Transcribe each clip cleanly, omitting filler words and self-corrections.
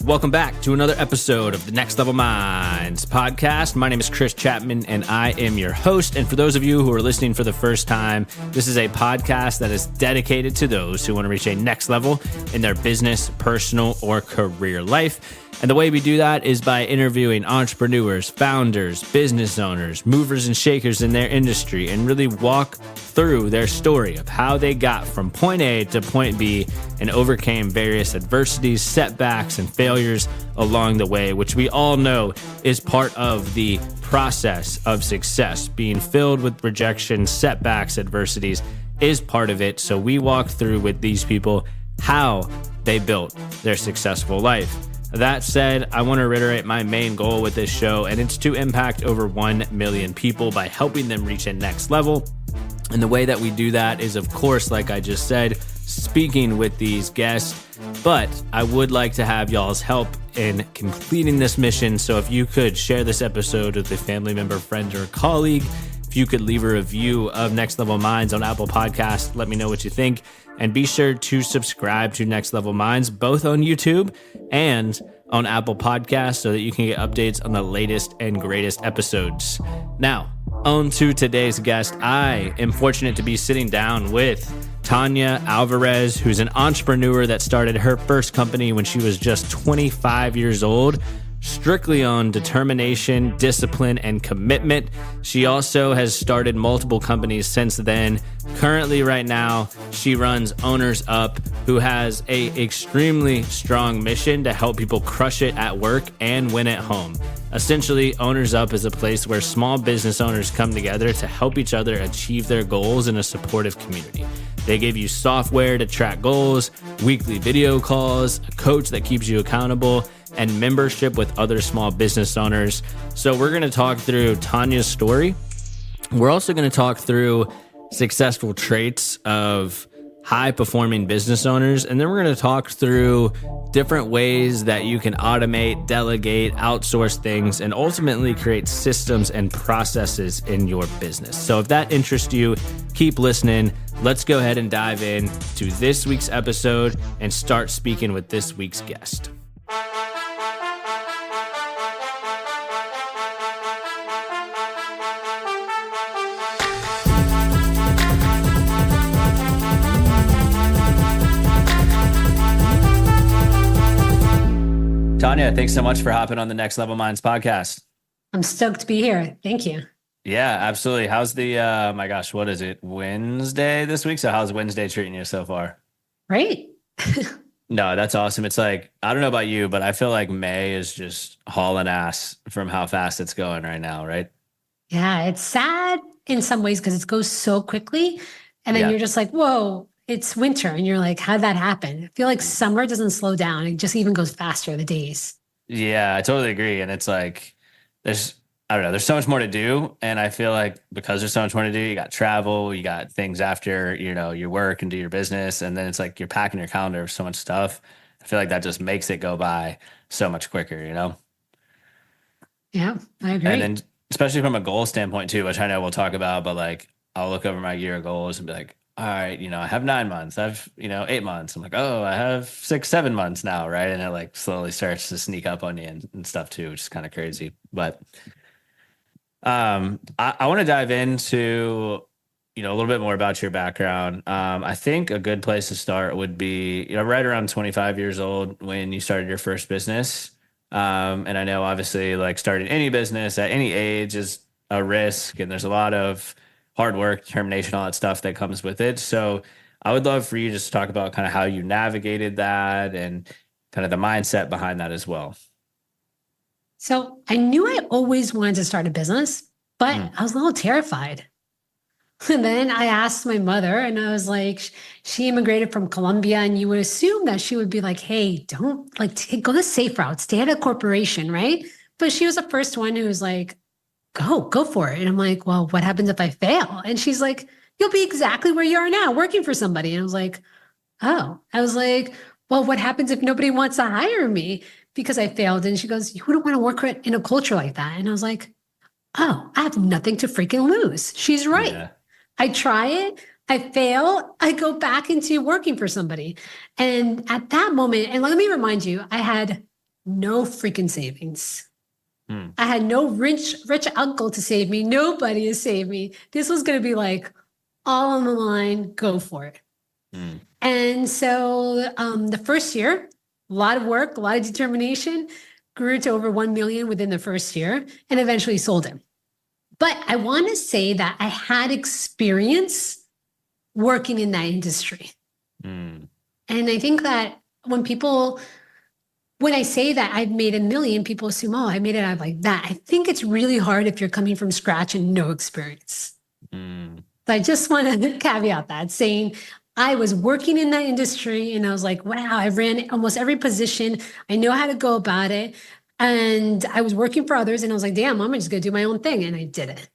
Welcome back to another episode of the Next Level Minds podcast. My name is Chris Chapman, and I am your host. And for those of you who are listening for the first time, this is a podcast that is dedicated to those who want to reach a next level in their business, personal, or career life. And the way we do that is by interviewing entrepreneurs, founders, business owners, movers and shakers in their industry, and really walk through their story of how they got from point A to point B and overcame various adversities, setbacks, and failures along the way, which we all know is part of the process of success. Being filled with rejection, setbacks, adversities is part of it. So we walk through with these people how they built their successful life. That said, I want to reiterate my main goal with this show, and it's to impact over 1 million people by helping them reach a next level. And the way that we do that is, of course, like I just said, speaking with these guests, but I would like to have y'all's help in completing this mission. So if you could share this episode with a family member, friend, or colleague, if you could leave a review of Next Level Minds on Apple Podcasts, let me know what you think. And be sure to subscribe to Next Level Minds, both on YouTube and on Apple Podcasts, so that you can get updates on the latest and greatest episodes. Now, on to today's guest. I am fortunate to be sitting down with Tanya Alveraz, who's an entrepreneur that started her first company when she was just 25 years old, strictly on determination, discipline, and commitment. She also has started multiple companies since then. Currently, right now, she runs OwnersUp, who has a extremely strong mission to help people crush it at work and win at home. Essentially, OwnersUp is a place where small business owners come together to help each other achieve their goals in a supportive community. They give you software to track goals, weekly video calls, a coach that keeps you accountable, and membership with other small business owners. So we're going to talk through Tanya's story. We're also going to talk through successful traits of high-performing business owners. And then we're going to talk through different ways that you can automate, delegate, outsource things, and ultimately create systems and processes in your business. So if that interests you, keep listening. Let's go ahead and dive in to this week's episode and start speaking with this week's guest. Tanya, thanks so much for hopping on the Next Level Minds podcast. I'm stoked to be here. Thank you. Yeah, absolutely. How's the, my gosh, what is it? Wednesday this week? So how's Wednesday treating you so far? Great. No, that's awesome. It's like, I don't know about you, but I feel like May is just hauling ass from how fast it's going right now, right? Yeah, it's sad in some ways because it goes so quickly. And then you're just like, whoa, it's winter. And you're like, how'd that happen? I feel like summer doesn't slow down. It just even goes faster, the days. Yeah, I totally agree. And it's like, there's so much more to do. And I feel like because there's so much more to do, you got travel, you got things after, your work and do your business. And then it's like, you're packing your calendar with so much stuff. I feel like that just makes it go by so much quicker, Yeah, I agree. And then especially from a goal standpoint too, which I know we'll talk about, but like, I'll look over my year goals and be like, all right, I have 9 months. I've, 8 months. I'm like, oh, I have 6, 7 months now. Right. And it like slowly starts to sneak up on you and stuff too, which is kind of crazy. But I want to dive into, a little bit more about your background. I think a good place to start would be, right around 25 years old when you started your first business. And I know obviously like starting any business at any age is a risk, and there's a lot of hard work, determination, all that stuff that comes with it. So I would love for you just to talk about kind of how you navigated that and kind of the mindset behind that as well. So I knew I always wanted to start a business, but I was a little terrified. And then I asked my mother, and I was like, she immigrated from Colombia, and you would assume that she would be like, hey, don't go the safe route, stay at a corporation, right? But she was the first one who was like, go for it. And I'm like, well, what happens if I fail? And she's like, you'll be exactly where you are now, working for somebody. And I was like, oh, well, what happens if nobody wants to hire me because I failed? And she goes, you wouldn't want to work in a culture like that. And I was like, oh, I have nothing to freaking lose. She's right. Yeah. I try it, I fail, I go back into working for somebody. And at that moment, and let me remind you, I had no freaking savings. Hmm. I had no rich uncle to save me. Nobody to save me. This was going to be like all on the line, go for it. Hmm. And so the first year, a lot of work, a lot of determination, grew to over 1 million within the first year and eventually sold it. But I want to say that I had experience working in that industry. Hmm. And I think that when I say that I've made 1 million, people assume, oh, I made it out of like that. I think it's really hard if you're coming from scratch and no experience. Hmm. So I just want to caveat that saying I was working in that industry and I was like, wow, I ran almost every position. I know how to go about it. And I was working for others and I was like, damn, I'm just going to do my own thing. And I did it.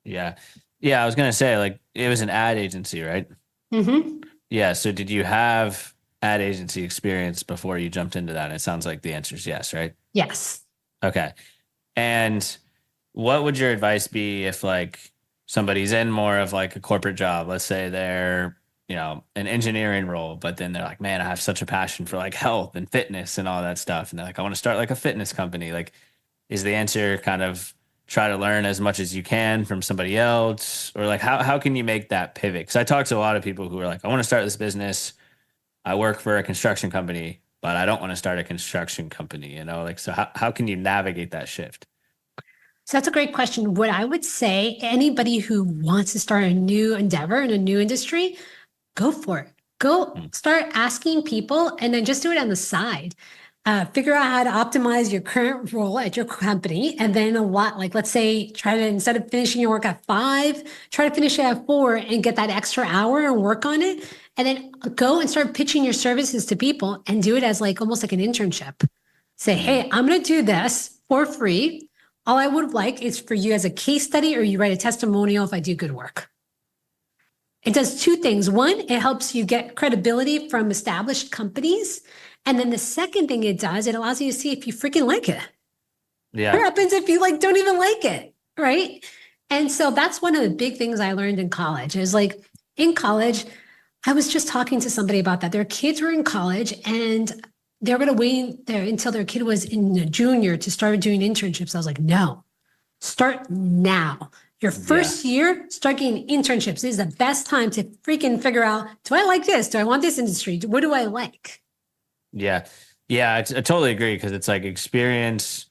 Yeah. Yeah. I was going to say, like, it was an ad agency, right? Mm-hmm. Yeah. So did you have ad agency experience before you jumped into that? It sounds like the answer is yes, right? Yes. Okay. And what would your advice be if like somebody's in more of like a corporate job? Let's say they're, an engineering role, but then they're like, man, I have such a passion for like health and fitness and all that stuff. And they're like, I want to start like a fitness company. Like, is the answer kind of try to learn as much as you can from somebody else? Or like, how can you make that pivot? Because I talk to a lot of people who are like, I want to start this business. I work for a construction company, but I don't want to start a construction company, like, so how can you navigate that shift? So that's a great question. What I would say, anybody who wants to start a new endeavor in a new industry, go for it. Go Mm. start asking people and then just do it on the side. Figure out how to optimize your current role at your company. And then like let's say, try to, instead of finishing your work at 5, try to finish it at 4 and get that extra hour and work on it. And then go and start pitching your services to people and do it as like almost like an internship. Say, Mm. hey, I'm going to do this for free. All I would like is for you as a case study or you write a testimonial if I do good work. It does 2 things. One, it helps you get credibility from established companies. And then the second thing it does, it allows you to see if you freaking like it. What Yeah. happens if you like don't even like it, right? And so that's one of the big things I learned in college is like in college, I was just talking to somebody about that. Their kids were in college and they were going to wait there until their kid was in a junior to start doing internships. I was like, no, start now. Your Yeah. first year, start getting internships. This is the best time to freaking figure out, do I like this? Do I want this industry? What do I like? Yeah. Yeah. I totally agree. Cause it's like experience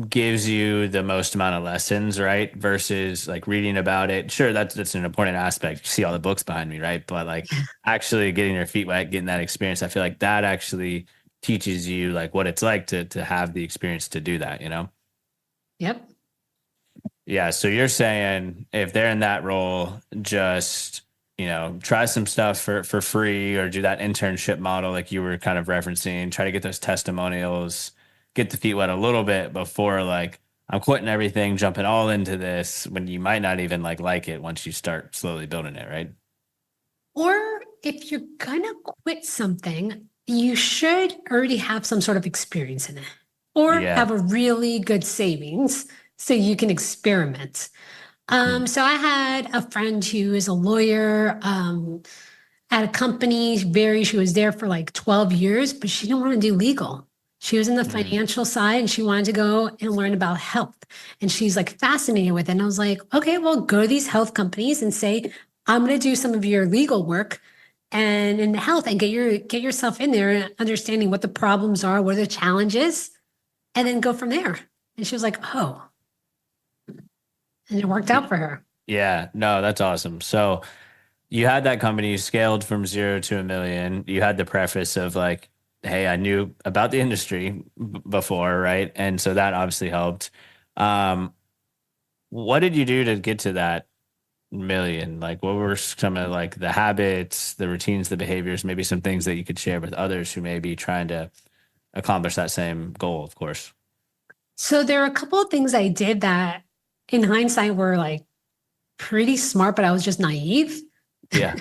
gives you the most amount of lessons, right? Versus like reading about it. Sure, that's an important aspect. You see all the books behind me, right? But like actually getting your feet wet, getting that experience, I feel like that actually teaches you like what it's like to have the experience to do that. Yep. Yeah. So you're saying if they're in that role, just, try some stuff for free or do that internship model like you were kind of referencing, try to get those testimonials, get the feet wet a little bit before like I'm quitting everything, jumping all into this when you might not even like it once you start slowly building it, right? Or if you're gonna quit something, you should already have some sort of experience in it or Yeah. have a really good savings so you can experiment. Mm. So I had a friend who is a lawyer at a company. She was there for like 12 years, but she didn't want to do legal. She was in the Mm. financial side and she wanted to go and learn about health. And she's like fascinated with it. And I was like, okay, well, go to these health companies and say, I'm going to do some of your legal work and in health and get yourself in there and understanding what the problems are, what are the challenges, and then go from there. And she was like, oh, and it worked out for her. Yeah. No, that's awesome. So you had that company, you scaled from 0 to 1 million. You had the preface of like, hey, I knew about the industry before, right? And so that obviously helped. Um, what did you do to get to that million? Like, what were some of like the habits, the routines, the behaviors, maybe some things that you could share with others who may be trying to accomplish that same goal, of course. So there are a couple of things I did that in hindsight were like pretty smart, but I was just naive. Yeah.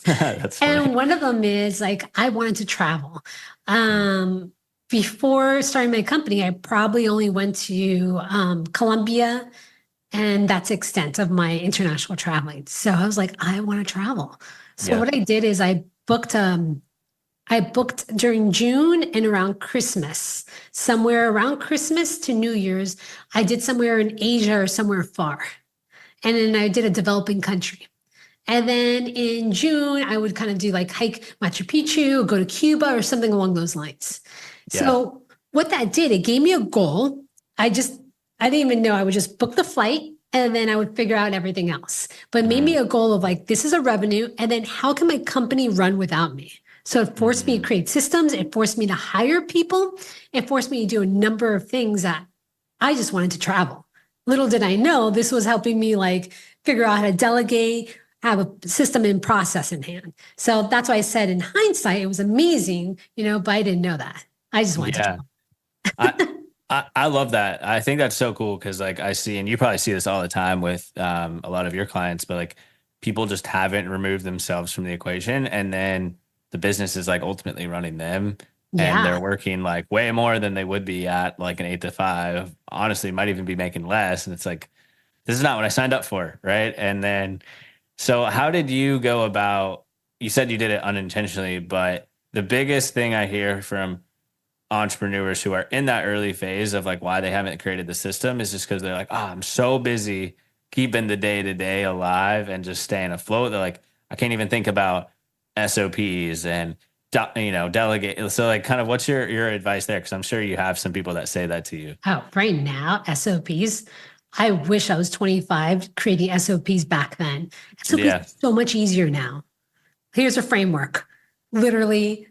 That's funny. And one of them is like I wanted to travel. Mm. Before starting my company, I probably only went to Colombia, and that's the extent of my international traveling. So I was like, I want to travel. So Yeah. what I did is I booked I booked during June and around Christmas, somewhere around Christmas to New Year's. I did somewhere in Asia or somewhere far. And then I did a developing country. And then in June, I would kind of do like hike Machu Picchu, go to Cuba or something along those lines. Yeah. So what that did, it gave me a goal. I didn't even know. I would just book the flight and then I would figure out everything else. But it made me a goal of like, this is a revenue. And then how can my company run without me? So it forced me to create systems. It forced me to hire people. It forced me to do a number of things that I just wanted to travel. Little did I know this was helping me like figure out how to delegate, have a system and process in hand. So that's why I said in hindsight, it was amazing, but I didn't know that. I just wanted to travel. I love that. I think that's so cool because like I see, and you probably see this all the time with a lot of your clients, but like people just haven't removed themselves from the equation, and then the business is like ultimately running them, and they're working like way more than they would be at like an 8 to 5. Honestly, might even be making less, and it's like this is not what I signed up for, right? And then, so how did you go about? You said you did it unintentionally, but the biggest thing I hear from entrepreneurs who are in that early phase of like why they haven't created the system is just because they're like, oh, I'm so busy keeping the day to day alive and just staying afloat. They're like, I can't even think about SOPs and delegate. So like kind of what's your advice there? Because I'm sure you have some people that say that to you. Oh, right now, SOPs. I wish I was 25 creating SOPs back then. SOPs is so much easier now. Here's a framework. Literally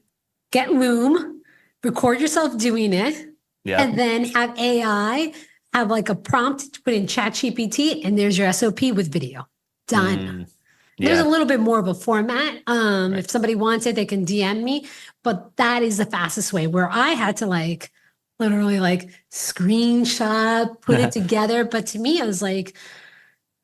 get Loom, record yourself doing it, and then have AI have like a prompt to put in ChatGPT, and there's your SOP with video. Done. There's a little bit more of a format. If somebody wants it, they can DM me, but that is the fastest way where I had to like literally like screenshot, put it together. But to me, I was like,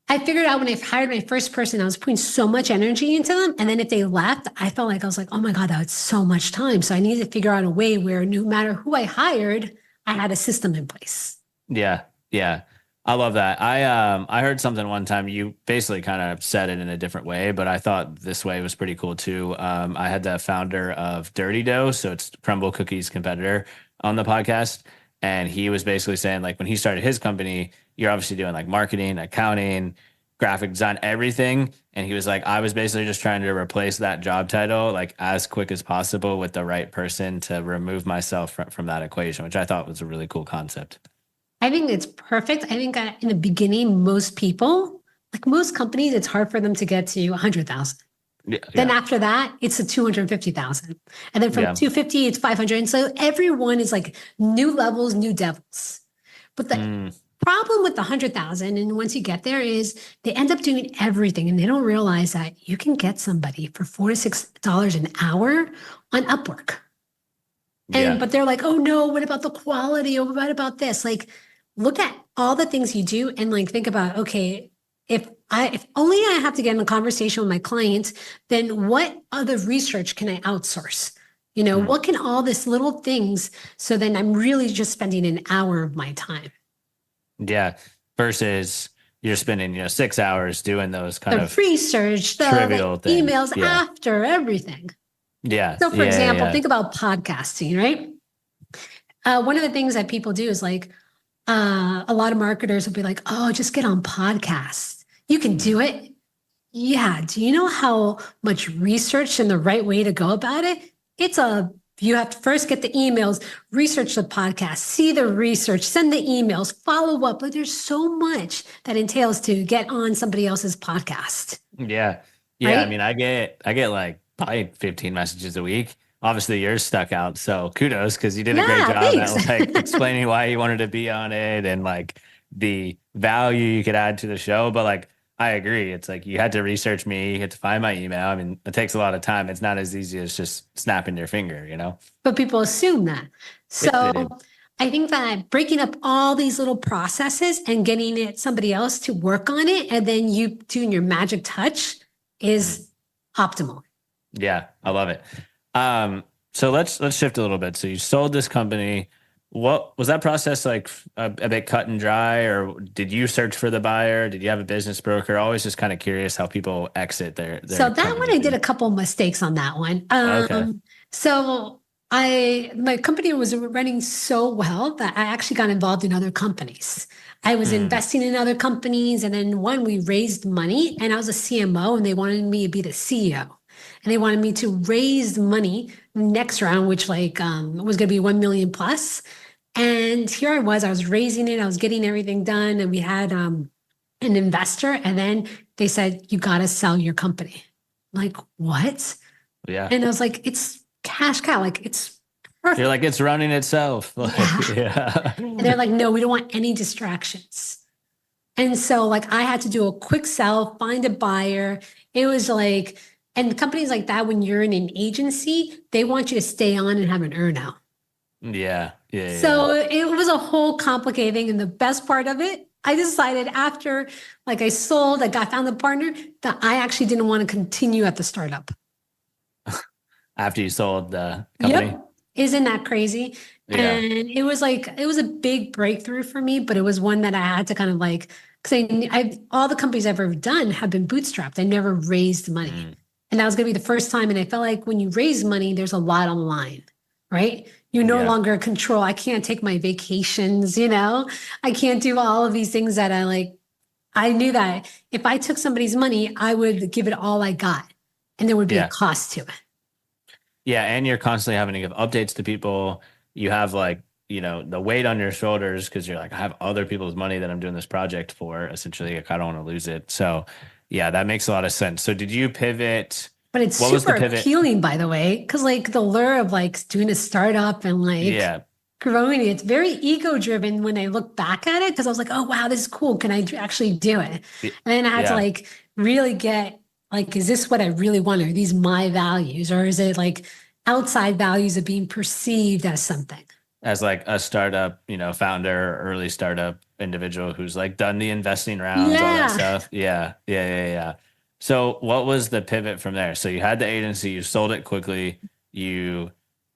I figured out when I hired my first person, I was putting so much energy into them. And then if they left, I felt like I was like, oh my God, that was so much time. So I needed to figure out a way where no matter who I hired, I had a system in place. Yeah. Yeah. I love that. I heard something one time. You basically kind of said it in a different way, but I thought this way was pretty cool too. I had the founder of Dirty Dough, so it's Crumble Cookies competitor, on the podcast, and he was basically saying like when he started his company, you're obviously doing like marketing, accounting, graphic design, everything, and he was like, I was basically just trying to replace that job title like as quick as possible with the right person to remove myself from that equation, which I thought was a really cool concept. I think it's perfect. I think in the beginning, most people, like most companies, it's hard for them to get to 100,000. Then after that, it's a 250,000. And then from 250, it's 500. And so everyone is like new levels, new devils. But the problem with the 100,000, and once you get there, is they end up doing everything. And they don't realize that you can get somebody for $4 to $6 an hour on Upwork. But they're like, oh no, what about the quality? Oh, what about this? Like, look at all the things you do and like think about, okay, if only I have to get in a conversation with my clients, then what other research can I outsource? What can all this little things, so then I'm really just spending an hour of my time. Yeah. Versus you're spending, 6 hours doing those kind of research, the trivial things. Emails after everything. Yeah. So for example, think about podcasting, right? One of the things that people do is like, a lot of marketers will be like, oh, just get on podcasts. You can do it. Yeah. Do you know how much research and the right way to go about it? You have to first get the emails, research the podcast, see the research, send the emails, follow up. But there's so much that entails to get on somebody else's podcast. Yeah. Yeah. Right? I mean, I get like probably 15 messages a week. Obviously yours stuck out. So kudos, because you did a great job at like explaining why you wanted to be on it and like the value you could add to the show. But like, I agree. It's like you had to research me, you had to find my email. I mean, it takes a lot of time. It's not as easy as just snapping your finger, But people assume that. So I think that breaking up all these little processes and getting somebody else to work on it, and then you doing your magic touch is optimal. Yeah, I love it. So let's shift a little bit. So you sold this company. What was that process like? A bit cut and dry, or did you search for the buyer? Did you have a business broker? Always just kind of curious how people exit their So that one, I did a couple of mistakes on that one. So my company was running so well that I actually got involved in other companies. I was investing in other companies, and then we raised money, and I was a CMO, and they wanted me to be the CEO, and they wanted me to raise money next round, which was going to be 1 million plus. And here I was raising it, I was getting everything done, and we had an investor, and then they said, "You got to sell your company." I'm like, what? Yeah. And I was like, it's cash cow. Like, it's You're perfect. like, it's running itself. Like, Yeah. yeah. And they're like, no, we don't want any distractions. And so like I had to do a quick sell, find a buyer. It was like, and companies like that, when you're in an agency, they want you to stay on and have an earnout. Yeah. Yeah. So it was a whole complicated thing. And the best part of it, I decided after like I sold, found a partner, that I actually didn't want to continue at the startup. After you sold the company? Yep. Isn't that crazy? Yeah. And it was a big breakthrough for me, but it was one that I had to kind of like, because all the companies I've ever done have been bootstrapped. I never raised money. And that was going to be the first time. And I felt like when you raise money, there's a lot on the line, right? You're no longer in control. I can't take my vacations, I can't do all of these things that I like. I knew that if I took somebody's money, I would give it all I got, and there would be a cost to it. Yeah. And you're constantly having to give updates to people. You have like, the weight on your shoulders because you're like, I have other people's money that I'm doing this project for. Essentially, like, I don't want to lose it. So yeah, that makes a lot of sense. So did you pivot? But it's What was the super pivot? appealing, by the way, because like the lure of like doing a startup and like growing it, it's very ego driven when I look back at it, because I was like, oh wow, this is cool. Can I actually do it? And then I had to like really get like, is this what I really want? Are these my values, or is it like outside values of being perceived as something? As like a startup, founder, early startup individual who's like done the investing rounds, all that stuff. Yeah. So what was the pivot from there? So you had the agency, you sold it quickly, you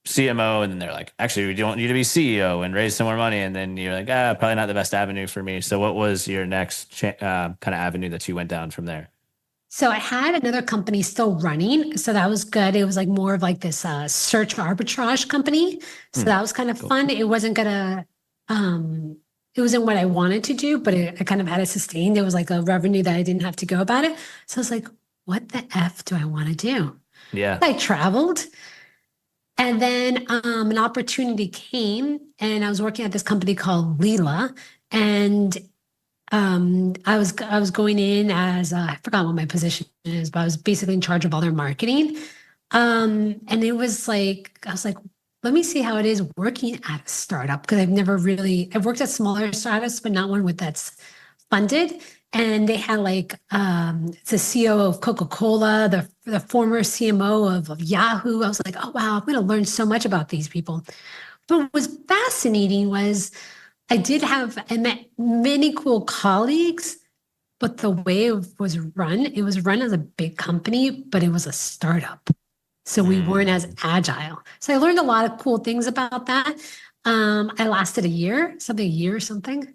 CMO, and then they're like, actually, we don't want you to be CEO and raise some more money. And then you're like, probably not the best avenue for me. So what was your next kind of avenue that you went down from there? So I had another company still running. So that was good. It was like more of like this search arbitrage company. So that was kind of fun. It wasn't it wasn't what I wanted to do, but I kind of had it sustained. It was like a revenue that I didn't have to go about it. So I was like, what the F do I want to do? Yeah. I traveled. And then an opportunity came, and I was working at this company called Leela. And I was going in as I forgot what my position is, but I was basically in charge of all their marketing. And it was like I was like, let me see how it is working at a startup, because I've worked at smaller startups, but not one that's funded. And they had like the CEO of Coca-Cola, the former CMO of Yahoo. I was like, oh wow, I'm going to learn so much about these people. But what was fascinating was I met many cool colleagues, but the way it was run as a big company, but it was a startup. So we weren't as agile. So I learned a lot of cool things about that. I lasted a year or something.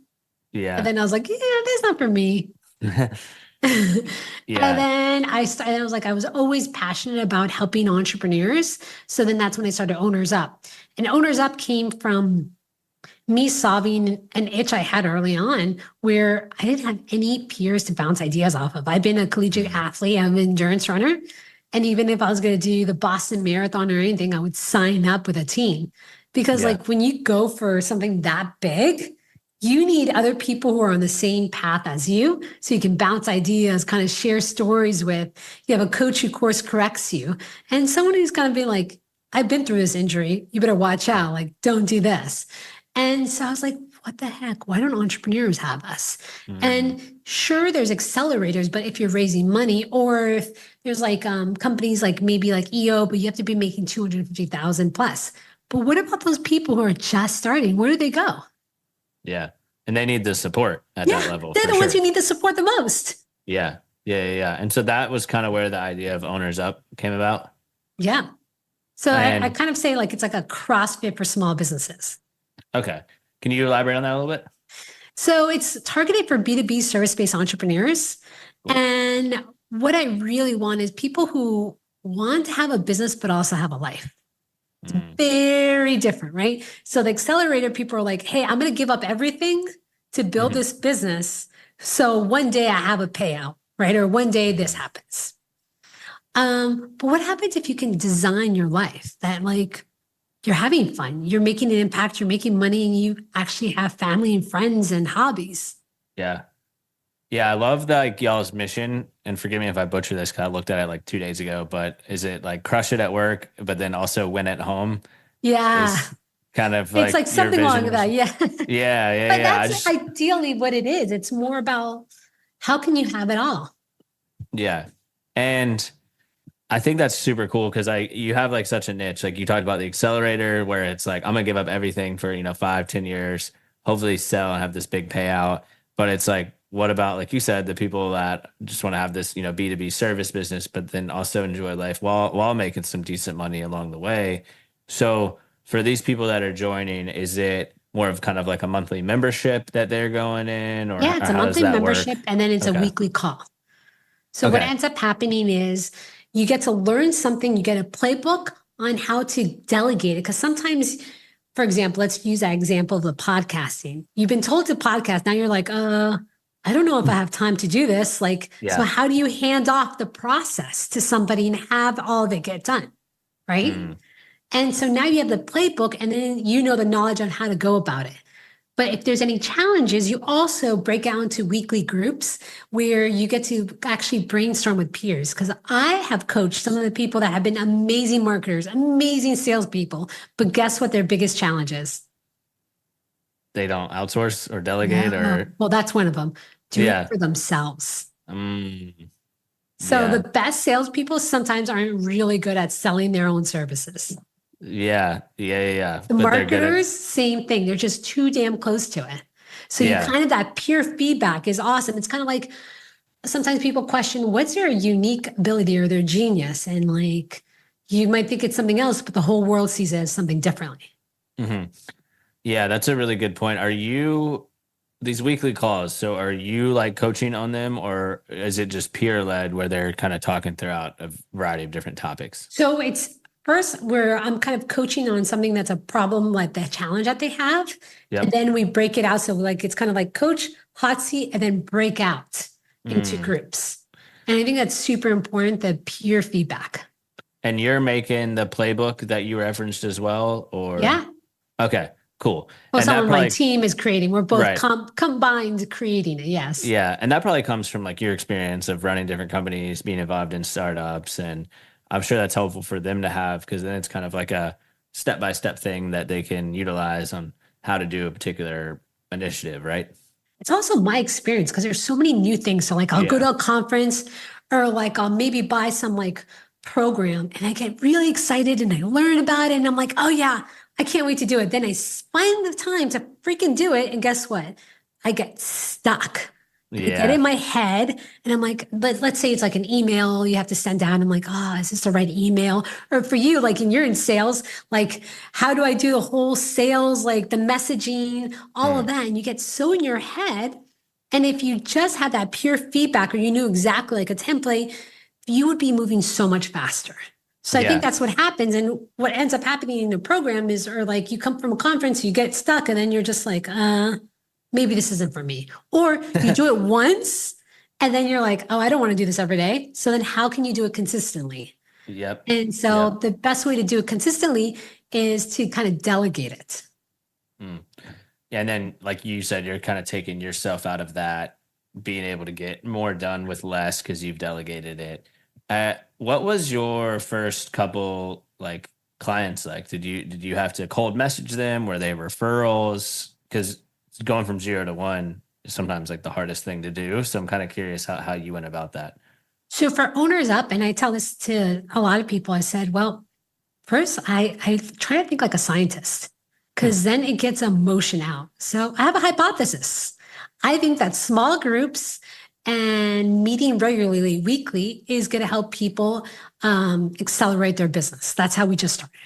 Yeah. And then I was like, yeah, that's not for me. And then I was always passionate about helping entrepreneurs. So then that's when I started Owners Up. And Owners Up came from me solving an itch I had early on, where I didn't have any peers to bounce ideas off of. I've been a collegiate athlete, I'm an endurance runner. And even if I was going to do the Boston Marathon or anything, I would sign up with a team. Because like when you go for something that big, you need other people who are on the same path as you, so you can bounce ideas, kind of share stories with. You have a coach who course corrects you, and someone who's going to be like, I've been through this injury. You better watch out. Like, don't do this. And so I was like, what the heck? Why don't entrepreneurs have us? And sure, there's accelerators, but if you're raising money, or if there's like companies like maybe like EO, but you have to be making 250,000 plus. But what about those people who are just starting? Where do they go? Yeah. And they need the support at that level. They're the ones who need the support the most. Yeah. And so that was kind of where the idea of Owners Up came about. Yeah. So I kind of say like it's like a CrossFit for small businesses. Okay. Can you elaborate on that a little bit? So it's targeted for B2B service-based entrepreneurs. Cool. And what I really want is people who want to have a business, but also have a life. Mm. Very different, right? So the accelerator people are like, hey, I'm going to give up everything to build this business. So one day I have a payout, right? Or one day this happens. But what happens if you can design your life that like you're having fun, you're making an impact, you're making money, and you actually have family and friends and hobbies? Yeah. Yeah, I love the, like y'all's mission, and forgive me if I butcher this because I looked at it like 2 days ago, but is it like crush it at work, but then also win at home Yeah, is kind of it's like like your something along vision? that. Yeah. Yeah, yeah, But yeah. that's ideally what it is. It's more about how can you have it all? Yeah. And I think that's super cool because you have like such a niche. Like you talked about the accelerator where it's like, I'm gonna give up everything for, 5, 10 years, hopefully sell and have this big payout. But it's like, what about, like you said, the people that just want to have this, B2B service business, but then also enjoy life while making some decent money along the way. So for these people that are joining, is it more of kind of like a monthly membership that they're going in, or Yeah, it's a how does monthly that work? membership and then it's a Okay. weekly call. So what Okay. ends up happening is you get to learn something, you get a playbook on how to delegate it. Because sometimes, for example, let's use that example of the podcasting. You've been told to podcast. Now you're like, I don't know if I have time to do this. Like, so Yeah. how do you hand off the process to somebody and have all of it get done? Right. Mm. And so now you have the playbook and then you know the knowledge on how to go about it. But if there's any challenges, you also break out into weekly groups where you get to actually brainstorm with peers. Because I have coached some of the people that have been amazing marketers, amazing salespeople, but guess what their biggest challenge is? They don't outsource or delegate No. or Well, that's one of them. Do it yeah. for themselves. Mm, So the yeah. best salespeople sometimes aren't really good at selling their own services. Yeah. Yeah. Yeah. Yeah. The But they're good at marketers, same thing. They're just too damn close to it. So you yeah. kind of that peer feedback is awesome. It's kind of like sometimes people question what's their unique ability or their genius. And like you might think it's something else, but the whole world sees it as something differently. Hmm. Yeah, that's a really good point. Are you these weekly calls? So are you like coaching on them, or is it just peer led where they're kind of talking throughout a variety of different topics? So it's first where I'm kind of coaching on something that's a problem, like the challenge that they have. And Yep. then we break it out. So like it's kind of like coach, hot seat, and then break out into Mm. groups. And I think that's super important, the peer feedback. And you're making the playbook that you referenced as well, or Yeah. okay, cool. Well, And that someone my probably team is creating. We're both right. combined creating it. Yes. Yeah, and that probably comes from like your experience of running different companies, being involved in startups, and I'm sure that's helpful for them to have because then it's kind of like a step-by-step thing that they can utilize on how to do a particular initiative, right? It's also my experience because there's so many new things. So like I'll go Yeah. to a conference or like I'll maybe buy some like program and I get really excited and I learn about it and I'm like, oh yeah, I can't wait to do it. Then I find the time to freaking do it. And guess what? I get stuck. I get in Yeah. my head and I'm like, let's say it's like an email you have to send out. I'm like, oh, is this the right email? Or for you, like, and you're in sales, like, how do I do the whole sales, like the messaging, all of Mm. that? And you get so in your head. And if you just had that pure feedback or you knew exactly like a template, you would be moving so much faster. So I think Yeah. that's what happens. And what ends up happening in the program is, or like you come from a conference, you get stuck, and then you're just like, maybe this isn't for me. Or you do it once and then you're like, oh, I don't want to do this every day. So then how can you do it consistently? Yep. And so Yep. the best way to do it consistently is to kind of delegate it. Mm. And then, like you said, you're kind of taking yourself out of that, being able to get more done with less because you've delegated it. What was your first couple like clients like? Did you have to cold message them? Were they referrals? Because going from 0 to 1 is sometimes like the hardest thing to do. So I'm kind of curious how you went about that. So for owners up, and I tell this to a lot of people, I said, well, first I try to think like a scientist Hmm. because then it gets emotion out. So I have a hypothesis. I think that small groups and meeting regularly, weekly, is going to help people accelerate their business. That's how we just started.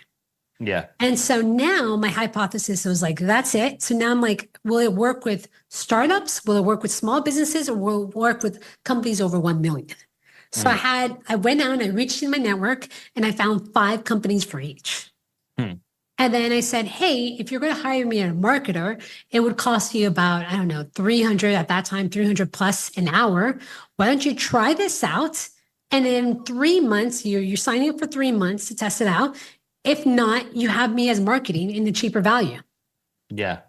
Yeah. And so now my hypothesis was like, that's it. So now I'm like, will it work with startups? Will it work with small businesses or will it work with companies over 1 million? So Hmm. I went out and I reached in my network and I found 5 companies for each. Hmm. And then I said, hey, if you're going to hire me as a marketer, it would cost you about, I don't know, 300 at that time, 300 plus an hour. Why don't you try this out? And in 3 months, you're signing up for 3 months to test it out. If not, you have me as marketing in the cheaper value. Yeah.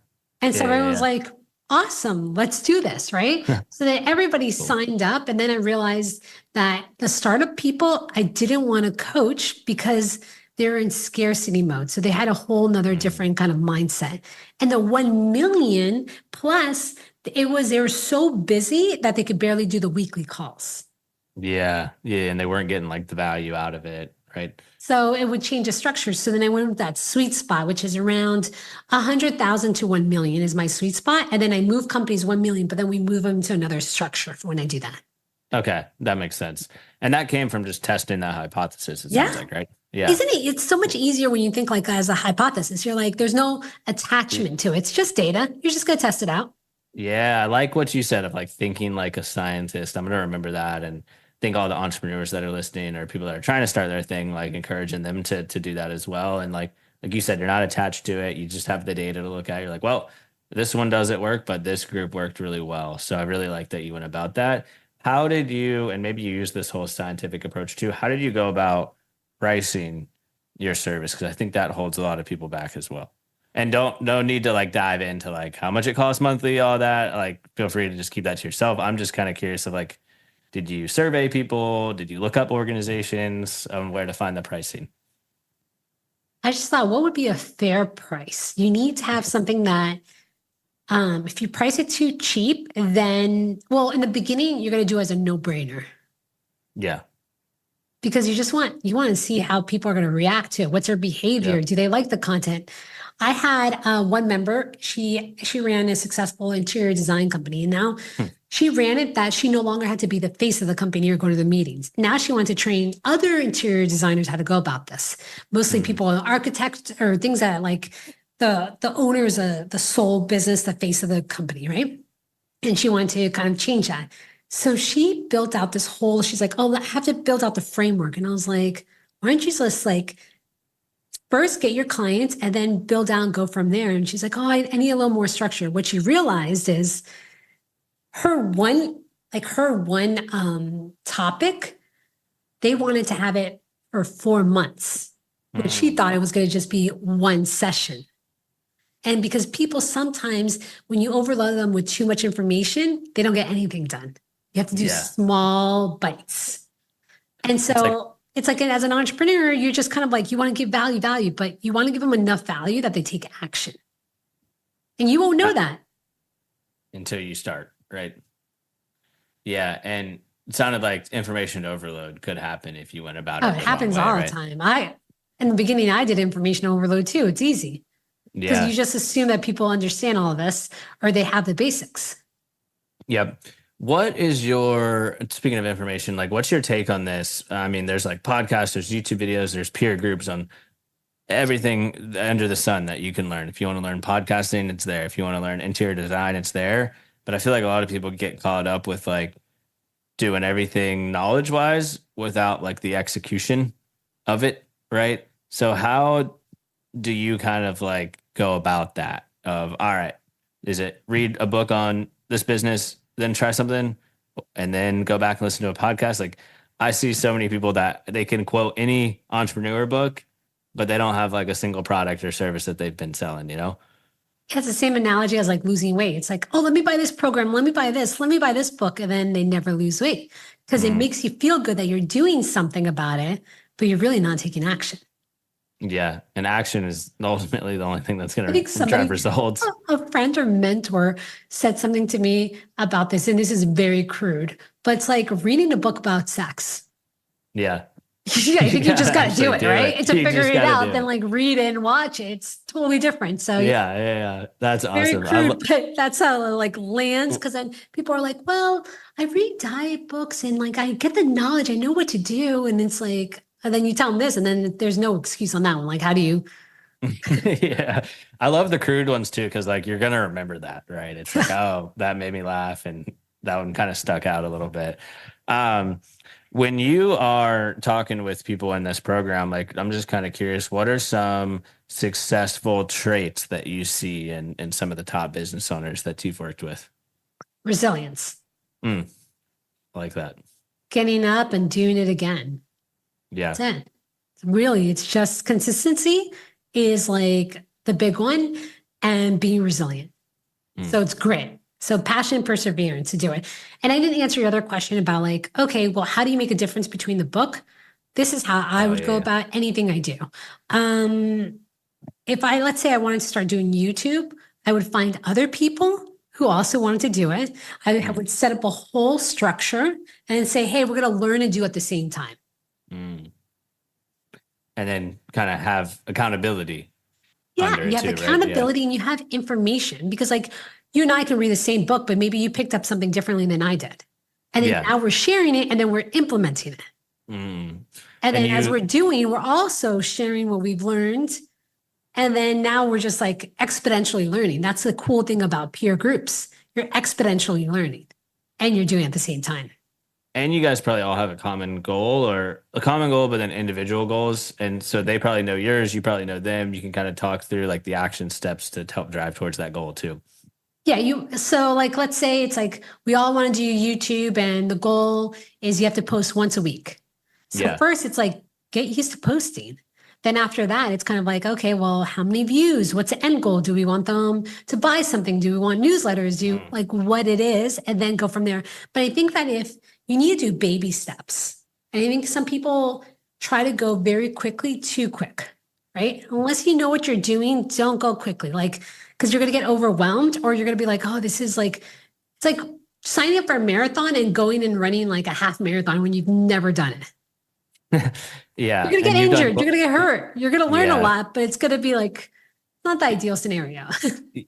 And so Yeah, everyone yeah, was like, awesome, let's do this, right? yeah. So then everybody Cool. signed up. And then I realized that the startup people, I didn't want to coach because they're in scarcity mode. So they had a whole nother different kind of mindset. And the 1 million plus, they were so busy that they could barely do the weekly calls. Yeah. Yeah. And they weren't getting like the value out of it. Right. So it would change the structure. So then I went with that sweet spot, which is around 100,000 to 1 million is my sweet spot. And then I move companies 1 million, but then we move them to another structure when I do that. Okay. That makes sense. And that came from just testing that hypothesis, it Yeah. sounds like, right? Yeah. Isn't it? It's so much easier when you think like as a hypothesis. You're like, there's no attachment to it. It's just data. You're just going to test it out. Yeah, I like what you said of like thinking like a scientist. I'm gonna remember that and think all the entrepreneurs that are listening or people that are trying to start their thing, like encouraging them to do that as well. And like you said, you're not attached to it. You just have the data to look at. You're like, well, this one doesn't work, but this group worked really well. So I really like that you went about that. How did you, and maybe you use this whole scientific approach too, how did you go about pricing your service? Because I think that holds a lot of people back as well. And no need to like dive into like how much it costs monthly, all that. Like feel free to just keep that to yourself. I'm just kind of curious of like, did you survey people? Did you look up organizations on where to find the pricing? I just thought, what would be a fair price? You need to have something that, if you price it too cheap, then, well, in the beginning, you're going to do it as a no-brainer. Yeah. Because you want to see how people are going to react to it. What's their behavior? Yeah. Do they like the content? I had one member, she ran a successful interior design company, and now she ran it that she no longer had to be the face of the company or go to the meetings. Now she wanted to train other interior designers how to go about this. Mostly people, architects or things that like the owner is the sole business, the face of the company, right? And she wanted to kind of change that. So she built out this whole, she's like, oh, I have to build out the framework. And I was like, why don't you just like first get your clients and then build out and go from there? And she's like, oh, I need a little more structure. What she realized is her one topic, they wanted to have it for 4 months, but she thought it was going to just be one session. And because people sometimes, when you overload them with too much information, they don't get anything done. You have to do small bites. And so it's like as an entrepreneur, you're just kind of like, you want to give value, but you want to give them enough value that they take action. And you won't know that until you start, right? Yeah. And it sounded like information overload could happen if you went about it. It happens all the time. In the beginning, I did information overload too. It's easy. Because you just assume that people understand all of this or they have the basics. Yep. What is speaking of information, like what's your take on this? I mean, there's like podcasts, there's YouTube videos, there's peer groups on everything under the sun that you can learn. If you want to learn podcasting, it's there. If you want to learn interior design, it's there. But I feel like a lot of people get caught up with like doing everything knowledge wise without like the execution of it. Right. So how do you kind of like go about that of, all right, is it read a book on this business, then try something and then go back and listen to a podcast? Like I see so many people that they can quote any entrepreneur book, but they don't have like a single product or service that they've been selling, you know? It's the same analogy as like losing weight. It's like, oh, let me buy this program. Let me buy this book. And then they never lose weight because it makes you feel good that you're doing something about it, but you're really not taking action. Yeah. And action is ultimately the only thing that's going to drive results. A friend or mentor said something to me about this, and this is very crude, but it's like reading a book about sex. Yeah. Yeah, I think you just got to do it, right? To figure it out, then like read it and watch it. It's totally different. So yeah. That's awesome. Very crude, but that's how it like lands. Because then people are like, well, I read diet books and like I get the knowledge, I know what to do. And it's like, and then you tell them this, and then there's no excuse on that one. Like, how do you? Yeah, I love the crude ones too, because like you're gonna remember that, right? It's like, oh, that made me laugh, and that one kind of stuck out a little bit. When you are talking with people in this program, like I'm just kind of curious, what are some successful traits that you see in some of the top business owners that you've worked with? Resilience, Mm, I like that. getting up and doing it again. Yeah. That's it. Really, it's just consistency is like the big one, and being resilient. So it's grit. So passion, perseverance to do it. And I didn't answer your other question about like, okay, well, how do you make a difference between the book? This is how I would go about anything I do. If let's say I wanted to start doing YouTube, I would find other people who also wanted to do it. I would set up a whole structure and say, hey, we're going to learn and do at the same time. Mm. And then kind of have accountability. Yeah, you have accountability, right? And you have information, because like you and I can read the same book, but maybe you picked up something differently than I did. And then now we're sharing it and then we're implementing it. And then as we're doing, we're also sharing what we've learned. And then now we're just like exponentially learning. That's the cool thing about peer groups. You're exponentially learning and you're doing it at the same time. And you guys probably all have a common goal, but then individual goals. And so they probably know yours, you probably know them. You can kind of talk through like the action steps to help drive towards that goal too. Yeah, so like, let's say it's like we all want to do YouTube and the goal is you have to post once a week. So first it's like, get used to posting. Then after that, it's kind of like, okay, well, how many views? What's the end goal? Do we want them to buy something? Do we want newsletters? Do like what it is? And then go from there. But I think that if you need to do baby steps, and I think some people try to go very quickly, too quick, right? Unless you know what you're doing, don't go quickly. Like, because you're going to get overwhelmed, or you're going to be like, oh, this is like, it's like signing up for a marathon and going and running like a half marathon when you've never done it. Yeah. You're going to get injured. You're going to get hurt. You're going to learn a lot, but it's going to be like not the ideal scenario.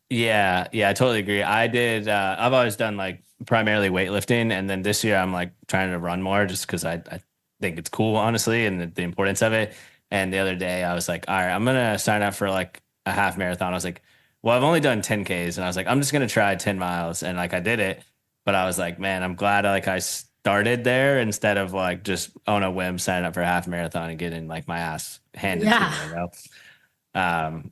Yeah. I totally agree. I've always done like primarily weightlifting. And then this year I'm like trying to run more just because I think it's cool, honestly, and the importance of it. And the other day I was like, all right, I'm going to sign up for like a half marathon. I was like, well, I've only done 10Ks. And I was like, I'm just going to try 10 miles. And like, I did it, but I was like, man, I'm glad I started there instead of like just on a whim signing up for a half marathon and getting like my ass handed to me, you know?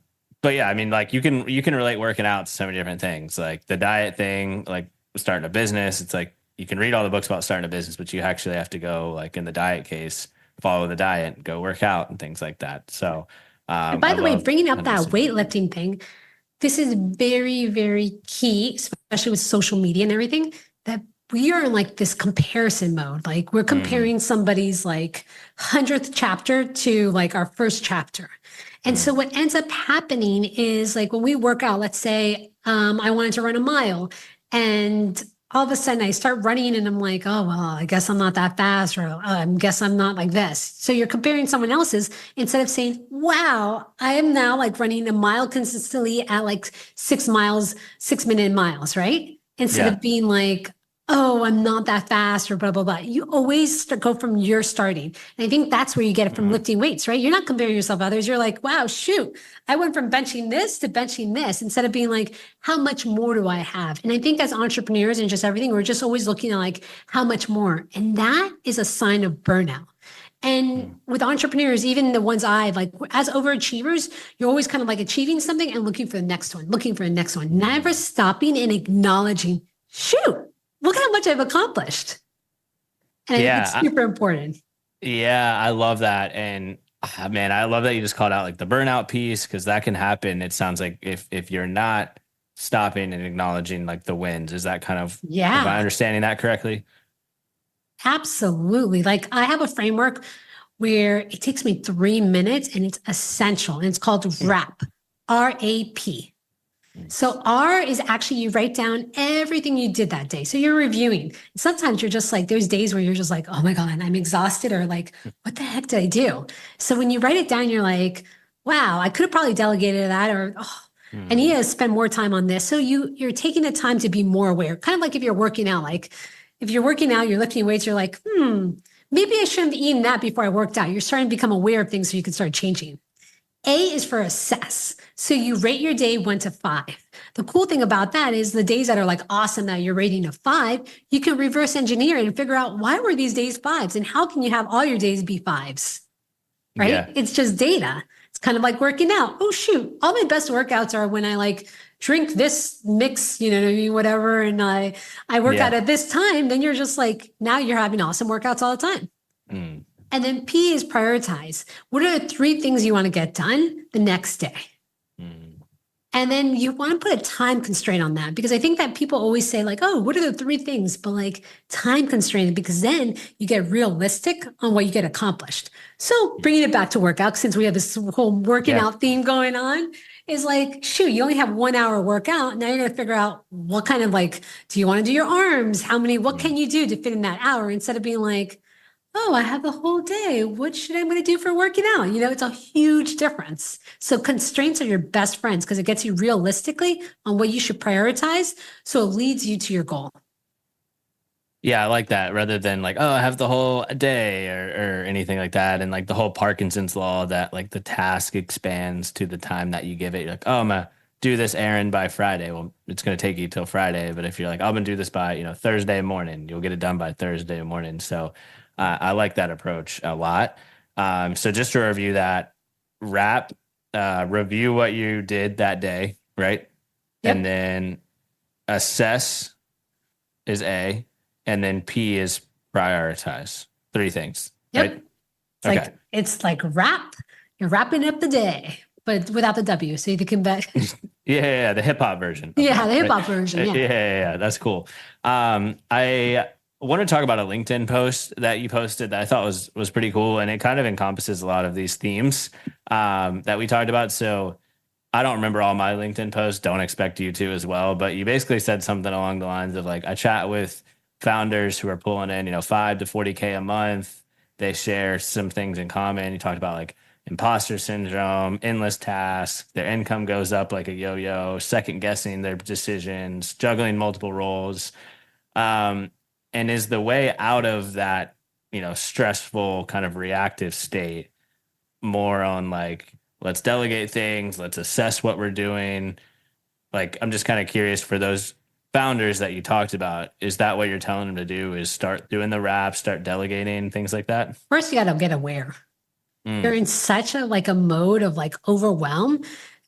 But yeah, I mean, like you can relate working out to so many different things, like the diet thing, like starting a business. It's like, you can read all the books about starting a business, but you actually have to go, like in the diet case, follow the diet, go work out and things like that. So, and by the way, bringing up that weightlifting thing, this is very, very key, especially with social media and everything, that we are in like this comparison mode. Like we're comparing somebody's like 100th chapter to like our first chapter. And so what ends up happening is like when we work out, let's say I wanted to run a mile, and all of a sudden I start running and I'm like, oh, well, I guess I'm not that fast, or I guess I'm not like this. So you're comparing someone else's instead of saying, wow, I am now like running a mile consistently at like 6 miles, 6-minute miles, right? Instead of being like, oh, I'm not that fast or blah, blah, blah. You always go from your starting. And I think that's where you get it from lifting weights, right? You're not comparing yourself to others. You're like, wow, shoot, I went from benching this to benching this, instead of being like, how much more do I have? And I think as entrepreneurs and just everything, we're just always looking at like, how much more? And that is a sign of burnout. And with entrepreneurs, even the ones like as overachievers, you're always kind of like achieving something and looking for the next one, never stopping and acknowledging, shoot, look how much I've accomplished. And I think it's super important. Yeah, I love that. And man, I love that you just called out like the burnout piece, because that can happen. It sounds like if you're not stopping and acknowledging like the wins, is that kind of, am I understanding that correctly? Absolutely. Like I have a framework where it takes me 3 minutes and it's essential. And it's called RAP, RAP. So R is actually you write down everything you did that day. So you're reviewing. Sometimes you're just like, there's days where you're just like, oh my God, I'm exhausted, or like, what the heck did I do? So when you write it down, you're like, wow, I could have probably delegated that, or I need to spend more time on this. So you're taking the time to be more aware. Kind of like if you're working out, like if you're working out, you're lifting weights, you're like, maybe I shouldn't have eaten that before I worked out. You're starting to become aware of things so you can start changing. A is for assess. So you rate your day 1 to 5. the cool thing about that is the days that are like awesome that you're rating a 5, you can reverse engineer and figure out why were these days 5s and how can you have all your days be 5s, right? Yeah. It's just data. It's kind of like working out. Oh, shoot. All my best workouts are when I like drink this mix, you know what I mean? Whatever. And I work out at this time. Then you're just like, now you're having awesome workouts all the time. And then P is prioritize. What are the 3 things you want to get done the next day? And then you want to put a time constraint on that, because I think that people always say like, oh, what are the 3 things? But like time constraint, because then you get realistic on what you get accomplished. So bringing it back to workout, since we have this whole working out theme going on, is like, shoot, you only have 1 hour workout. Now you're going to figure out what kind of like, do you want to do your arms? What can you do to fit in that hour? Instead of being like, oh, I have the whole day. What should I going to do for working out? You know, it's a huge difference. So constraints are your best friends because it gets you realistically on what you should prioritize. So it leads you to your goal. Yeah, I like that, rather than like, oh, I have the whole day or anything like that. And like the whole Parkinson's law that like the task expands to the time that you give it. You're like, oh, I'm going to do this errand by Friday. Well, it's going to take you till Friday. But if you're like, I'm going to do this by, Thursday morning, you'll get it done by Thursday morning. So I like that approach a lot. So just to review that, review what you did that day, right? Yep. And then assess is A, and then P is prioritize. 3 things. Yep. Right? It's like wrap. You're wrapping up the day, but without the W. So you can bet. Yeah, the hip hop version. The hip hop version. Yeah, that's cool. I want to talk about a LinkedIn post that you posted that I thought was pretty cool, and it kind of encompasses a lot of these themes that we talked about. So I don't remember all my LinkedIn posts. Don't expect you to as well. But you basically said something along the lines of like, I chat with founders who are pulling in, 5 to 40K a month. They share some things in common. You talked about like imposter syndrome, endless tasks, their income goes up like a yo-yo, second guessing their decisions, juggling multiple roles. And is the way out of that, stressful kind of reactive state more on like, let's delegate things, let's assess what we're doing. Like, I'm just kind of curious for those founders that you talked about, is that what you're telling them to do, is start doing the wraps, start delegating, things like that? First, you got to get aware. You're in such a mode of like overwhelm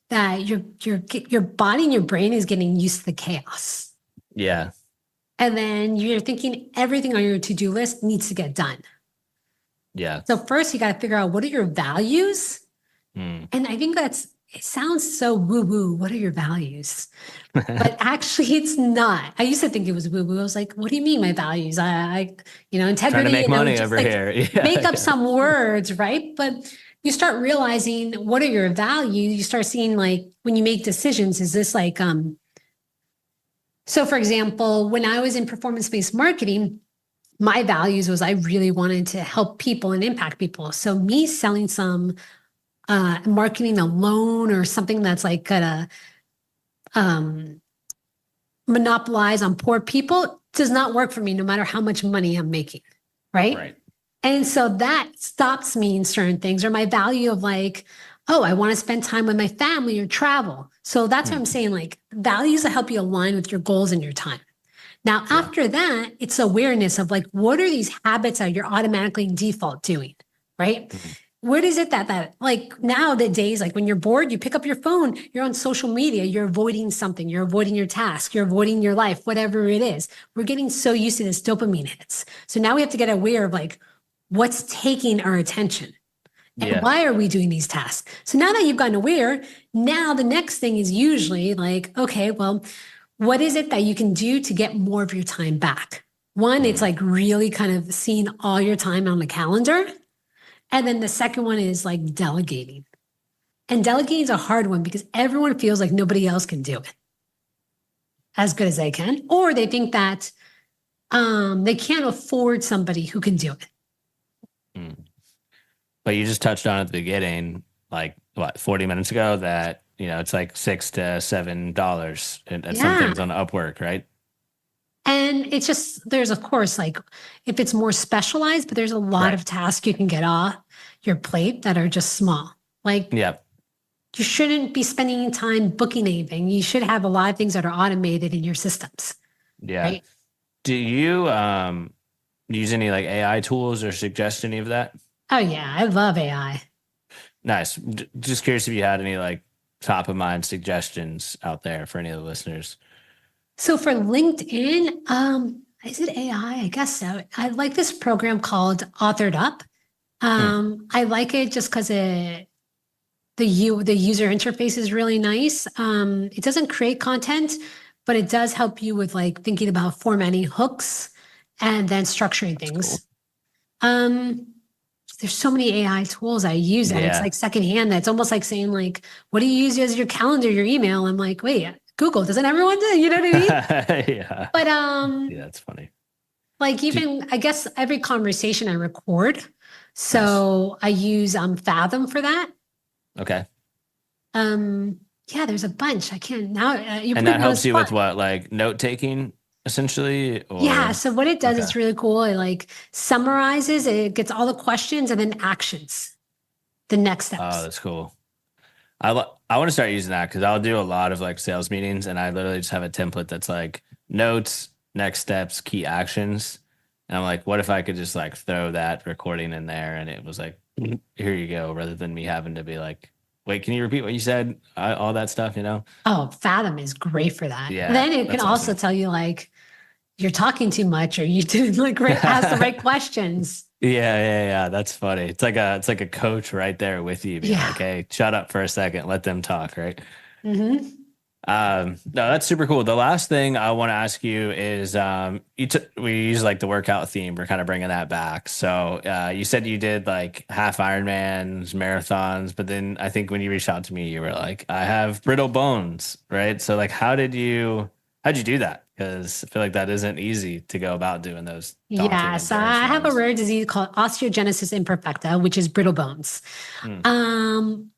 that your body and your brain is getting used to the chaos. Yeah. And then you're thinking everything on your to-do list needs to get done. Yeah. So first you got to figure out, what are your values? And I think it sounds so woo-woo. What are your values? But actually it's not. I used to think it was woo-woo. I was like, what do you mean my values? I integrity. Trying to make money over here. Yeah. Make up some words, right? But you start realizing, what are your values? You start seeing like, when you make decisions, is this like, so for example, when I was in performance-based marketing, my values was I really wanted to help people and impact people. So me selling some marketing a loan or something that's like gonna monopolize on poor people does not work for me, no matter how much money I'm making, right? And so that stops me in certain things, or my value of like, oh, I want to spend time with my family or travel. So that's what I'm saying, like values that help you align with your goals and your time. Now, after that, it's awareness of like, what are these habits that you're automatically default doing, right? What is it that like nowadays, like when you're bored, you pick up your phone, you're on social media, you're avoiding something, you're avoiding your task, you're avoiding your life, whatever it is. We're getting so used to this dopamine hits. So now we have to get aware of like, what's taking our attention. And why are we doing these tasks? So now that you've gotten aware, now the next thing is usually like, okay, well, what is it that you can do to get more of your time back? One, it's like really kind of seeing all your time on the calendar. And then the second one is like delegating. And delegating is a hard one because everyone feels like nobody else can do it as good as they can, or they think that they can't afford somebody who can do it. But you just touched on at the beginning, like 40 minutes ago, that it's like $6 to $7 and some things on Upwork, right? And it's just, there's of course, like if it's more specialized, but there's a lot of tasks you can get off your plate that are just small. Like you shouldn't be spending time booking anything. You should have a lot of things that are automated in your systems, Yeah. right? Do you use any like AI tools or suggest any of that? Oh yeah, I love AI. Nice. Just curious if you had any like top of mind suggestions out there for any of the listeners. So for LinkedIn, is it AI? I guess so. I like this program called Authored Up. Hmm. I like it just because the user interface is really nice. It doesn't create content, but it does help you with like thinking about formatting hooks and then structuring That's cool. things. Um, there's so many AI tools I use that it's Yeah. like secondhand. That's almost like saying like, what do you use as your calendar, your email? I'm like, wait, Google, doesn't everyone do? You know what I mean? Yeah. But Yeah, that's funny. like Do, even I guess every conversation I record. nice. So I use Fathom for that. Okay. Um, yeah, there's a bunch. I can't now. You And put that me on the helps you with spot. what, like note taking essentially, Yeah. or So what it does okay. is really cool. It like summarizes. It gets all the questions and then actions, the next Oh, steps. that's cool. I want to start using that because I'll do a lot of like sales meetings and I literally just have a template that's like notes, next steps, key actions. And I'm like, what if I could just like throw that recording in there and it was like, here you go, rather than me having to be like, wait, can you repeat what you said? All that stuff, you know? Oh, Fathom is great for that. Yeah, Then it can that's also awesome. tell you like you're talking too much or you didn't like ask the right questions. Yeah. That's funny. It's like a coach right there with you, being like, Yeah. hey, shut up for a second, let them talk, right? Hmm. No, that's super cool. The last thing I want to ask you is, we use like the workout theme. We're kind of bringing that back. So, you said you did like half Ironmans, marathons, but then I think when you reached out to me, you were like, I have brittle bones, right? So, like, how'd you do that? Because I feel like that isn't easy to go about doing those daunting Yeah, so endurance I have a runs. rare disease called osteogenesis imperfecta, which is brittle bones. Hmm. Um,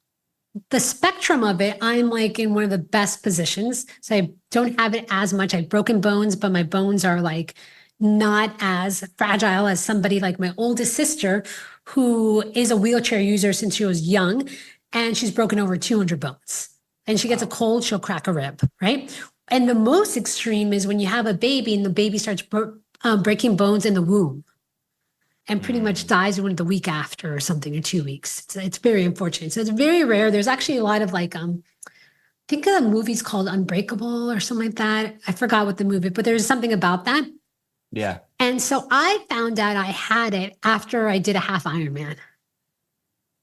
the spectrum of it, I'm like in one of the best positions. So I don't have it as much. I have broken bones, but my bones are like not as fragile as somebody like my oldest sister, who is a wheelchair user since she was young, and she's broken over 200 bones. And she gets a Wow. cold, she'll crack a rib, right? And the most extreme is when you have a baby and the baby starts breaking bones in the womb and pretty much Hmm. dies the week after or something or 2 weeks. It's very unfortunate. So it's very rare. There's actually a lot of like think of the movies called Unbreakable or something like that. I forgot what the movie, but there's something about that. Yeah. And so I found out I had it after I did a half Ironman.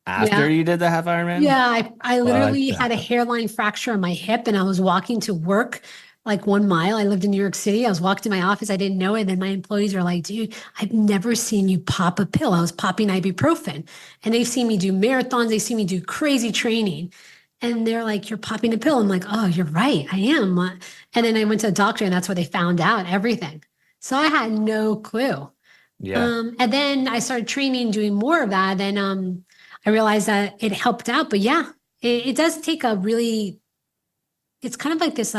After Yeah. you did the half Ironman? Yeah, I What literally the had a heck? hairline fracture on my hip and I was walking to work like 1 mile. I lived in New York City. I was walking to my office. I didn't know it. And then my employees are like, dude, I've never seen you pop a pill. I was popping ibuprofen. And they've seen me do marathons. They've seen me do crazy training. And they're like, you're popping a pill. I'm like, oh, you're right. I am. And then I went to a doctor and that's where they found out everything. So I had no clue. Yeah. And then I started training, doing more of that. And I realized that it helped out. But yeah, it does take a really, it's kind of like this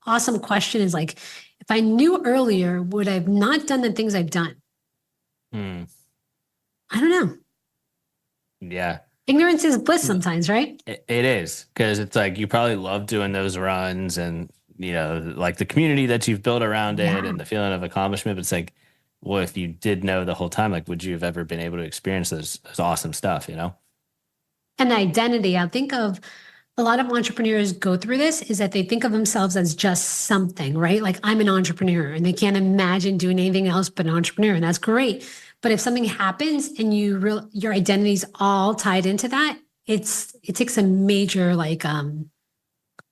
awesome question is like, if I knew earlier, would I have not done the things I've done? Hmm. I don't know. Yeah. Ignorance is bliss sometimes, right? It is because it's like you probably love doing those runs and like the community that you've built around it Yeah. and the feeling of accomplishment. But it's like, well, if you did know the whole time, like, would you have ever been able to experience those awesome stuff? And identity, I think of a lot of entrepreneurs go through this is that they think of themselves as just something, right? Like I'm an entrepreneur and they can't imagine doing anything else but an entrepreneur. And that's great. But if something happens and your identity's all tied into that, it takes a major like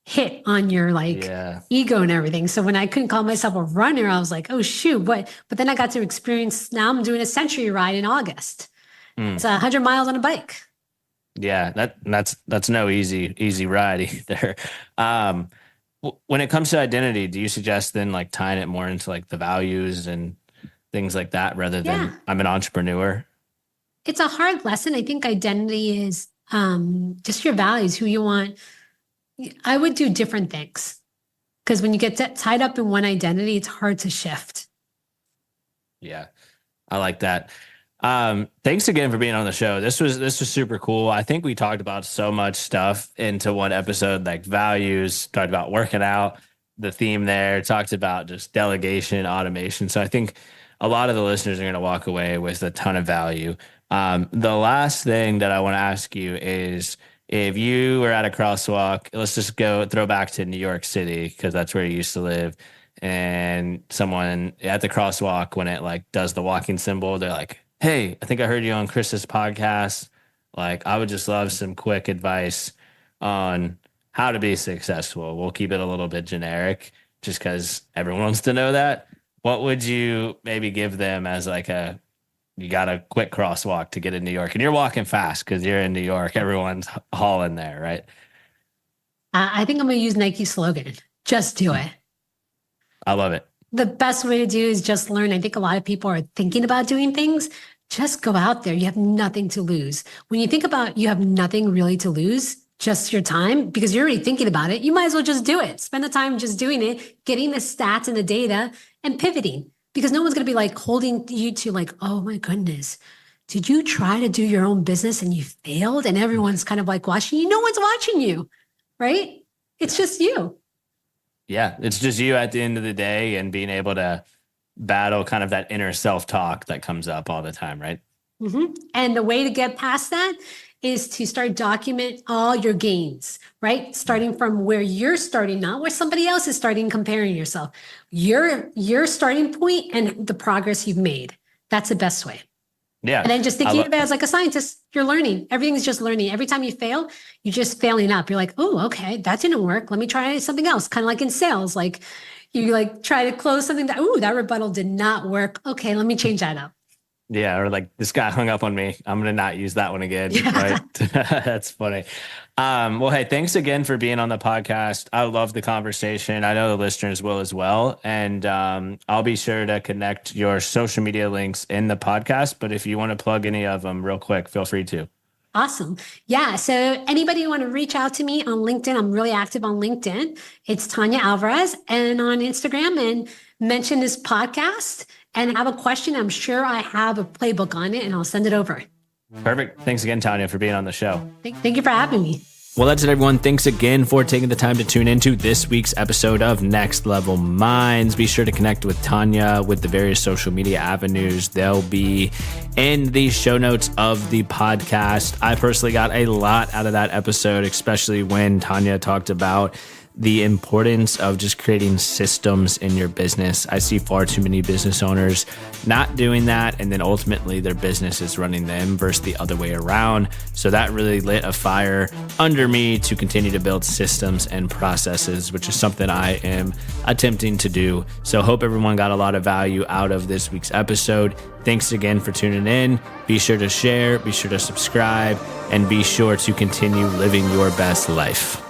hit on your like Yeah. ego and everything. So when I couldn't call myself a runner, I was like, oh shoot, what? But then I got to experience now I'm doing a century ride in August. Hmm. It's 100 miles on a bike. Yeah. That's no easy ride either. Um, when it comes to identity, do you suggest then like tying it more into like the values and things like that rather than Yeah. I'm an entrepreneur? It's a hard lesson. I think identity is just your values, who you want. I would do different things because when you get tied up in one identity, it's hard to shift. Yeah. I like that. Thanks again for being on the show. This was super cool. I think we talked about so much stuff into one episode, like values, talked about working out, the theme there, talked about just delegation, automation. So I think a lot of the listeners are going to walk away with a ton of value. The last thing that I want to ask you is if you were at a crosswalk, let's just go throw back to New York City, because that's where you used to live. And someone at the crosswalk, when it like does the walking symbol, they're like, "Hey, I think I heard you on Chris's podcast. Like, I would just love some quick advice on how to be successful." We'll keep it a little bit generic just because everyone wants to know that. What would you maybe give them as like you got a quick crosswalk to get in New York, and you're walking fast because you're in New York. Everyone's hauling there, right? I think I'm going to use Nike's slogan. Just do it. I love it. The best way to do is just learn. I think a lot of people are thinking about doing things. Just go out there. You have nothing to lose. When you think about you have nothing really to lose, just your time, because you're already thinking about it, you might as well just do it. Spend the time just doing it, getting the stats and the data and pivoting, because no one's going to be like holding you to like, "Oh my goodness, did you try to do your own business and you failed?" And everyone's kind of like watching you. No one's watching you, right? It's just you. Yeah, it's just you at the end of the day, and being able to battle kind of that inner self-talk that comes up all the time, right? Mm-hmm. And the way to get past that is to start document all your gains, right? Starting from where you're starting, not where somebody else is starting, comparing yourself. Your starting point and the progress you've made. That's the best way. Yeah. And then just thinking of it as like a scientist, you're learning. Everything's just learning. Every time you fail, you're just failing up. You're like, "Oh, okay, that didn't work. Let me try something else." Kind of like in sales, like you like try to close something that, "Ooh, that rebuttal did not work. Okay, let me change that up." Yeah, or like, "This guy hung up on me. I'm going to not use that one again." Yeah. Right? That's funny. Well, hey, thanks again for being on the podcast. I love the conversation. I know the listeners will as well. And I'll be sure to connect your social media links in the podcast. But if you want to plug any of them real quick, feel free to. Awesome. Yeah. So anybody who want to reach out to me on LinkedIn, I'm really active on LinkedIn. It's Tanya Alveraz, and on Instagram, and mention this podcast and have a question. I'm sure I have a playbook on it, and I'll send it over. Perfect. Thanks again, Tanya, for being on the show. Thank you for having me. Well, that's it, everyone. Thanks again for taking the time to tune into this week's episode of Next Level Minds. Be sure to connect with Tanya with the various social media avenues. They'll be in the show notes of the podcast. I personally got a lot out of that episode, especially when Tanya talked about the importance of just creating systems in your business. I see far too many business owners not doing that, and then ultimately their business is running them versus the other way around. So that really lit a fire under me to continue to build systems and processes, which is something I am attempting to do. So hope everyone got a lot of value out of this week's episode. Thanks again for tuning in. Be sure to share, be sure to subscribe, and be sure to continue living your best life.